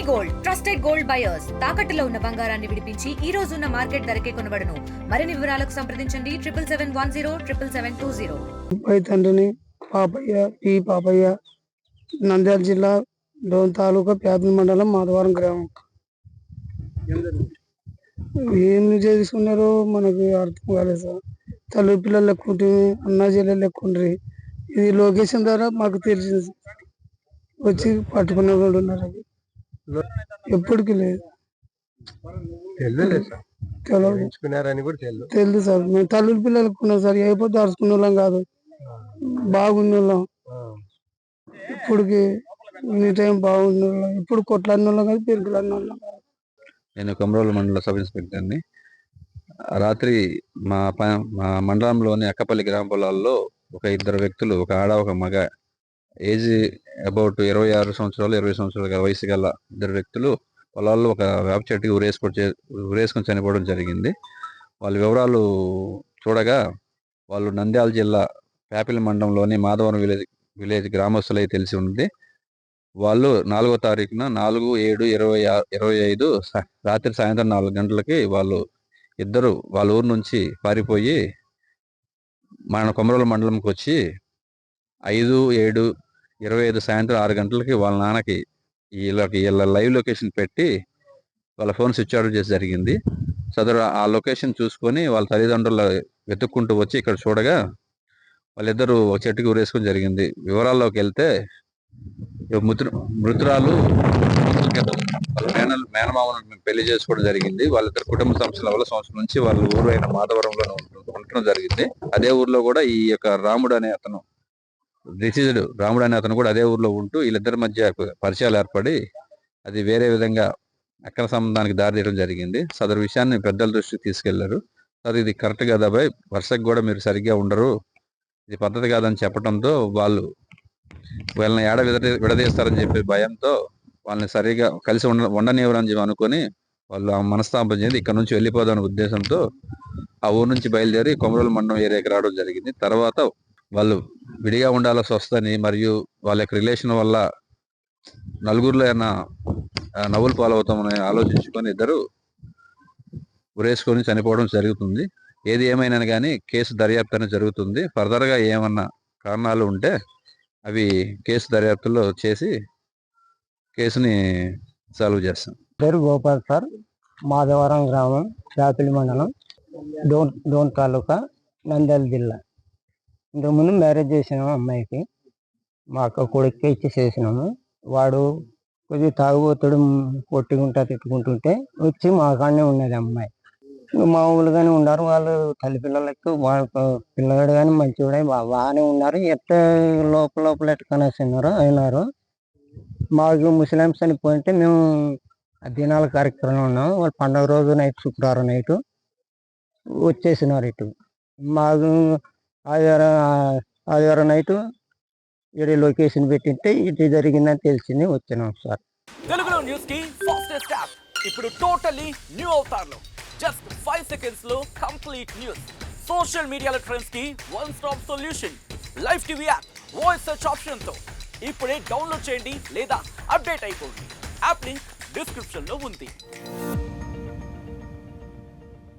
Gold trusted gold buyers తాకట్టులో ఉన్న బంగారాన్ని విడిపించి ఈ రోజు ఉన్న మార్కెట్ ధరకే కొనబడును. మరిన్ని వివరాలకు సంప్రదించండి 7710 తండ్రిని పాపయ్య నంద్యాల జిల్లా డోన్ తాలూకా ప్యాపిల్ మండలం మాధవరం గ్రామం. ఏం చేసుకున్నారో మనకు అర్థం కాలేదు సార్. తల్లి పిల్లలు లెక్కుంటే అన్నా చెల్లెలు లెక్కుండ్రి. ఇది లొకేషన్ ద్వారా మాకు తెలిసింది. వచ్చి పట్టుకునే వాళ్ళు ఉన్నారు. అది ఎప్పటికి లేదు తెలుసు సార్. మేము తల్లి పిల్లలకు ఉన్నాం సార్. అయిపోతే అరుచుకునే వాళ్ళం కాదు, బాగున్న వాళ్ళం. ఇప్పటికి ఎనీ టైం బాగున్న వాళ్ళం. ఇప్పుడు కొట్లాడిన వాళ్ళం కాదు, పెరుగులాడిన వాళ్ళం. నేను కొమరోలు మండల సబ్ ఇన్స్పెక్టర్ని. రాత్రి మా మండలంలోని అక్కపల్లి గ్రామ పొలాల్లో ఒక ఇద్దరు వ్యక్తులు, ఒక ఆడ ఒక మగ, ఏజ్ అబౌట్ 26 సంవత్సరాలు 20 సంవత్సరాల వయసు గల ఇద్దరు వ్యక్తులు పొలాల్లో ఒక వేప చెట్టుకి ఉరేసుకొని చనిపోవడం జరిగింది. వాళ్ళ వివరాలు చూడగా వాళ్ళు నంద్యాల జిల్లా ప్యాపిల్ మండలంలోని మాధవరం విలేజ్ గ్రామస్తులై తెలిసి ఉంది. వాళ్ళు 4వ తారీఖున 4/7/25 రాత్రి సాయంత్రం 4 గంటలకి ఇద్దరు వాళ్ళ ఊరు నుంచి పారిపోయి మన కొమరోలు మండలంకి వచ్చి 5/7/25 సాయంత్రం 6 గంటలకి వాళ్ళ నాన్నకి వీళ్ళ లైవ్ లొకేషన్ పెట్టి వాళ్ళ ఫోన్ స్విచ్ ఆఫ్ చేసి జరిగింది. సదరు ఆ లొకేషన్ చూసుకొని వాళ్ళ తల్లిదండ్రులు వెతుక్కుంటూ వచ్చి ఇక్కడ చూడగా వాళ్ళిద్దరూ ఒక చెట్టుకి ఊరేసుకొని జరిగింది. వివరాల్లోకి వెళ్తే మృతురాలు మేనమామను పెళ్లి చేసుకోవడం జరిగింది. వాళ్ళిద్దరు కుటుంబ సమస్యల వల్ల సంవత్సరం నుంచి వాళ్ళ ఊరు అయిన మాధవరంలో ఉండటం జరిగింది. అదే ఊర్లో కూడా ఈ యొక్క రాముడు అనే అతను కూడా అదే ఊర్లో ఉంటూ వీళ్ళిద్దరి మధ్య పరిచయాలు ఏర్పడి అది వేరే విధంగా అక్రమ సంబంధానికి దారితీయడం జరిగింది. సదరు విషయాన్ని పెద్దల దృష్టికి తీసుకెళ్లారు. సార్, ఇది కరెక్ట్ కదా బాయ్, వరుసకు కూడా మీరు సరిగ్గా ఉండరు, ఇది పద్ధతి కాదని చెప్పడంతో వీళ్ళని విడదీస్తారని చెప్పి భయంతో వాళ్ళని సరిగా కలిసి ఉండనివ్వరని చెప్పి అనుకొని వాళ్ళు ఆ మనస్తాపం చెంది ఇక్కడ నుంచి వెళ్ళిపోదామనే ఉద్దేశంతో ఆ ఊరు నుంచి బయలుదేరి కొమరోలు మండలం ఏరియాకి రావడం జరిగింది. తర్వాత వాళ్ళు విడిగా ఉండాల్సి వస్తుందని మరియు వాళ్ళ యొక్క రిలేషన్ వల్ల నలుగురిలో ఏమైనా నవ్వులు పాలవుతామని ఆలోచించుకొని ఇద్దరు ఉరేసుకొని చనిపోవడం జరుగుతుంది. ఏది ఏమైనా కానీ కేసు దర్యాప్తు అనేది జరుగుతుంది. ఫర్దర్గా ఏమన్నా కారణాలు ఉంటే అవి కేసు దర్యాప్తులో చేసి కేసుని సాల్వ్ చేస్తాం. పేరు గోపాల్ సార్. మాధవరం గ్రామం, ప్యాపిల్ మండలం, డోన్ తాలూకా, నంద్యాల జిల్లా. ఇంతకుముందు మ్యారేజ్ చేసినాము అమ్మాయికి. మా అక్క కొడుక్కి ఇచ్చి చేసినాము. వాడు కొద్దిగా తాగుబోతుడు, కొట్టుకుంటా తిట్టుకుంటుంటే వచ్చి మా కాడనే ఉన్నది అమ్మాయి. మామూలుగానే ఉన్నారు వాళ్ళు. తల్లి పిల్లలకు పిల్లగాడు కానీ మంచివాడే, బాగానే ఉన్నారు. ఎట్ట లోపల ఎట్ట కనేసినారో అయినారు. మాకు ముస్లిమ్స్ అని పోయింటే మేము దినాల కార్యక్రమం ఉన్నాము. వాళ్ళు పండుగ రోజు నైట్, శుక్రవారం నైట్ వచ్చేసినారు ఇటు. మాకు ఆదివారం నైట్ ఇక్కడ లొకేషన్ పెట్టింటే ఇటు జరిగిందని తెలిసింది, వచ్చినాం సార్. తెలుగులో న్యూస్ కి ఫాస్టెస్ట్ యాప్ ఇప్పుడు టోటల్లీ న్యూ అవతార్లో జస్ట్ 5 seconds లో కంప్లీట్ న్యూస్. సోషల్ మీడియాలో ట్రెండ్స్ కి one stop solution. Live TV app voice search option తో ఇప్పుడే డౌన్లోడ్ చేయండి లేదా అప్డేట్ అయిపోండి. యాప్ లింక్ డిస్క్రిప్షన్ లో ఉంది.